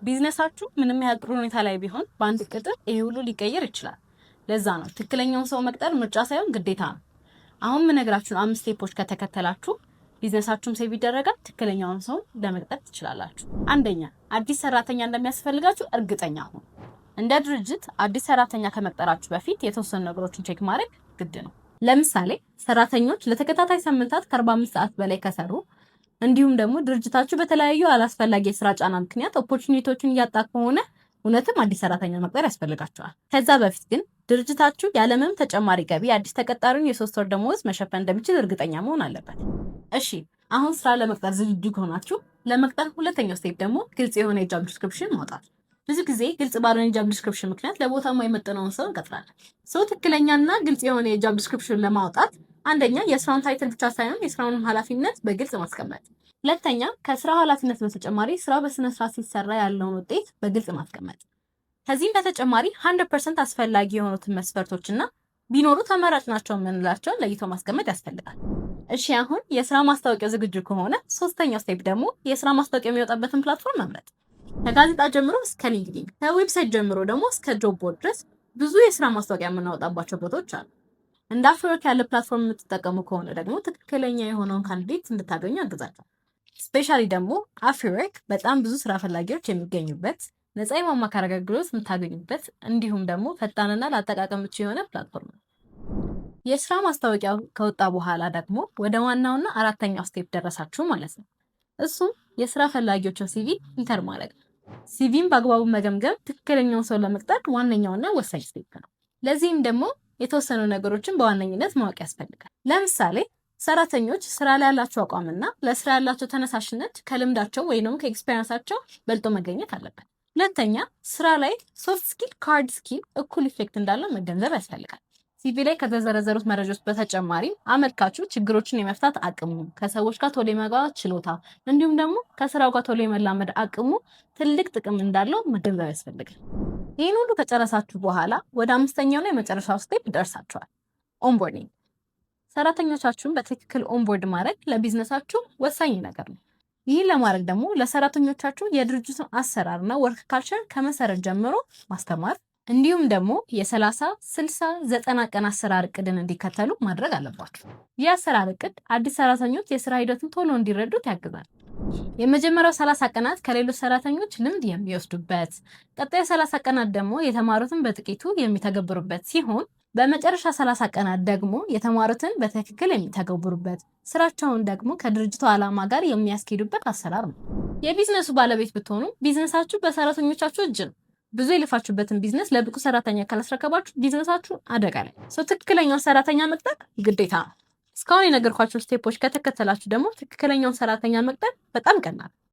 ቢዝነሳችሁ ምንም ያህል ጥሩ ሁኔታ ላይ ቢሆን በአንድ ቅጥር ይሄ ሁሉ ሊቀየር ይችላል። ለዛ ነው ትክክለኛውን ሰው መቅጠር ምርጫ ሳይሆን ግዴታ ነው። አሁን የምነግራችሁን 5 ስቴፖች ከተከተላችሁ ቢዝነሳችሁም ሴቭ ይደረጋል፣ ትክክለኛውን ሰው ለመቅጠር ትችላላችሁ። አንደኛ፣ አዲስ ሰራተኛ እንደሚያስፈልጋችሁ እርግጠኛ ሁኑ። እንደ ድርጅት አዲስ ሰራተኛ ከመቅጠራችሁ በፊት የተወሰኑ ነገሮችን ቼክ ማድረግ ግድ ነው። ለምሳሌ ሰራተኞች ለተከታታይ ሳምንታት ከ45 ሰዓት በላይ ከሰሩ እንዲሁም ደግሞ ድርጅታችሁ በተለያዩ አላስፈላጊ የስራ ጫና ምክንያት ኦፖርቹኒቲዎችን እያጣ ከሆነ እውነትም አዲስ ሰራተኛ መቅጠር ያስፈልጋቸዋል። ከዛ በፊት ግን ድርጅታችሁ ያለምንም ተጨማሪ ገቢ አዲስ ተቀጣሪውን የ3 ወር ደመወዝ መሸፈን እንደሚችል እርግጠኛ መሆን አለበት። እሺ፣ አሁን ስራ ለመቅጠር ዝግጁ ከሆናችሁ ለመቅጠር ሁለተኛው ስቴፕ ደግሞ ግልጽ የሆነ የጆብ ዲስክሪፕሽን ማውጣት። ብዙ ጊዜ ግልጽ ባልሆነ የጆብ ዲስክሪፕሽን ምክንያት ለቦታው የማይመጥነውን ሰው እንቀጥራለን። ሰው ትክክለኛና ግልጽ የሆነ የጆብ ዲስክሪፕሽን ለማውጣት አንደኛ የስራውን ታይትል ብቻ ሳይሆን የስራውን ኃላፊነት በግልጽ ማስቀመጥ፣ ሁለተኛ ከስራው ኃላፊነት በተጨማሪ ስራው በስነ ስርዓት ሲሰራ ያለውን ውጤት በግልጽ ማስቀመጥ። ከዚህም በተጨማሪ 100% አስፈላጊ የሆኑትን መስፈርቶችና ቢኖሩ ተመራጭ ናቸው የምንላቸውን ለይቶ ማስቀመጥ ያስፈልጋል። እሺ፣ አሁን የስራ ማስታወቂያ ዝግጁ ከሆነ ሶስተኛው ስቴፕ ደግሞ የስራ ማስታወቂያ የሚወጣበትን ፕላትፎርም መምረጥ። ከጋዜጣ ጀምሮ እስከ ሊንክዲን፣ ከዌብሳይት ጀምሮ ደግሞ እስከ ጆብ ቦርድ ድረስ ብዙ የስራ ማስታወቂያ የምናወጣባቸው ቦታዎች አሉ። እንደ አፍሪወርክ ያለ ፕላትፎርም የምትጠቀሙ ከሆነ ደግሞ ትክክለኛ የሆነውን ካንዲዴት እንድታገኙ ያግዛቸዋል። ስፔሻሊ ደግሞ አፍሪወርክ በጣም ብዙ ስራ ፈላጊዎች የሚገኙበት፣ ነፃ የማማከር አገልግሎት የምታገኙበት እንዲሁም ደግሞ ፈጣንና ለአጠቃቀም ምቹ የሆነ ፕላትፎርም ነው። የስራ ማስታወቂያው ከወጣ በኋላ ደግሞ ወደ ዋናውና አራተኛው ስቴፕ ደረሳችሁ ማለት ነው። እሱም የስራ ፈላጊዎችን ሲቪ ኢንተር ማድረግ ነው። ሲቪን በአግባቡ መገምገም ትክክለኛውን ሰው ለመቅጠር ዋነኛውና ወሳኝ ስቴፕ ነው። ለዚህም ደግሞ የተወሰኑ ነገሮችን በዋነኝነት ማወቅ ያስፈልጋል። ለምሳሌ ሰራተኞች ስራ ላይ ያላቸው አቋምና ለስራ ያላቸው ተነሳሽነት ከልምዳቸው ወይንም ከኤክስፔሪንሳቸው በልጦ መገኘት አለበት። ሁለተኛ፣ ስራ ላይ ሶፍት ስኪል፣ ሃርድ ስኪል እኩል ኢፌክት እንዳለው መገንዘብ ያስፈልጋል። ሲቪ ላይ ከተዘረዘሩት መረጃዎች በተጨማሪም አመልካቹ ችግሮችን የመፍታት አቅሙ፣ ከሰዎች ጋር ቶሎ የመግባባት ችሎታ እንዲሁም ደግሞ ከስራው ጋር ቶሎ የመላመድ አቅሙ ትልቅ ጥቅም እንዳለው መገንዘብ ያስፈልጋል። ይህን ሁሉ ከጨረሳችሁ በኋላ ወደ አምስተኛውና የመጨረሻው ስቴፕ ደርሳችኋል፣ ኦንቦርዲንግ። ሰራተኞቻችሁን በትክክል ኦንቦርድ ማድረግ ለቢዝነሳችሁ ወሳኝ ነገር ነው። ይህን ለማድረግ ደግሞ ለሰራተኞቻችሁ የድርጅቱን አሰራርና ወርክ ካልቸር ከመሰረት ጀምሮ ማስተማር እንዲሁም ደግሞ የ30፣ 60፣ 90 ቀን አሰራር እቅድን እንዲከተሉ ማድረግ አለባችሁ። ይህ አሰራር እቅድ አዲስ ሰራተኞች የስራ ሂደቱን ቶሎ እንዲረዱት ያግዛል። የመጀመሪያው 30 ቀናት ከሌሎች ሰራተኞች ልምድ የሚወስዱበት፣ ቀጣዩ 30 ቀናት ደግሞ የተማሩትን በጥቂቱ የሚተገብሩበት ሲሆን በመጨረሻ 30 ቀናት ደግሞ የተማሩትን በትክክል የሚተገብሩበት፣ ስራቸውን ደግሞ ከድርጅቱ ዓላማ ጋር የሚያስኬዱበት አሰራር ነው። የቢዝነሱ ባለቤት ብትሆኑ ቢዝነሳችሁ በሰራተኞቻችሁ እጅ ነው። ብዙ የለፋችሁበትን ቢዝነስ ለብቁ ሰራተኛ ካላስረከባችሁ ቢዝነሳችሁ አደጋ ላይ። ትክክለኛውን ሰራተኛ መቅጠር ግዴታ ነው። እስካሁን የነገርኳችሁ ስቴፖች ከተከተላችሁ ደግሞ ትክክለኛውን ሰራተኛ መቅጠር በጣም ቀላል።